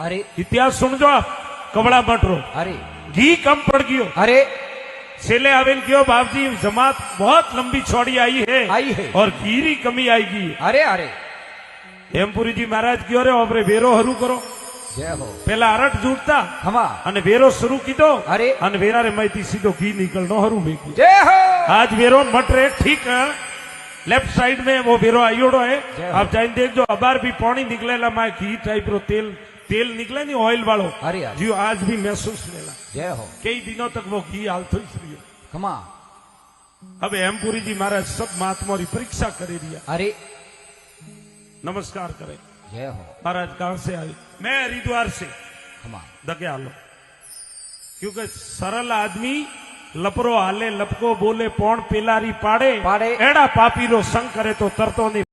अरे इतिहास सुनजो आप कवड़ा मटरो अरे घी कम पड़ गयो अरे सेले आवेल क्यों बाप जी जमात बहुत लंबी छोड़ी आई है और घी री कमी आएगी। अरे अरे हेमपुरी जी महाराज क्यों रे ओपरे वेरो हरू करो जय हो पेला अरट जूटता हमा अने वेरो शुरू कीधो अरे अने वेरा रे माईती सीधो घी निकलनो हरू भेगू जय हो आज वेरो मट रे ठीक है लेफ्ट साइड में वो वेरो आयोड़ो है आप जाइन देखो अबार भी पानी निकलेला माए घी टाइप रो तेल निकले नहीं ऑयल वालो अरे जी आज भी महसूस लेला जय हो कई दिनों तक वो घी हालतो ही रहियो हमा अब हेमपुरी जी महाराज सब महात्मा री परीक्षा करे रिया अरे नमस्कार करे जय हो महाराज कहां से आए मैं हरिद्वार से हमा दगे आलो क्योंकि सरल आदमी लपरो हाले लपको बोले पौन पेलारी पाड़े पाड़े एड़ा पापी रो संग करे तो तरतो नहीं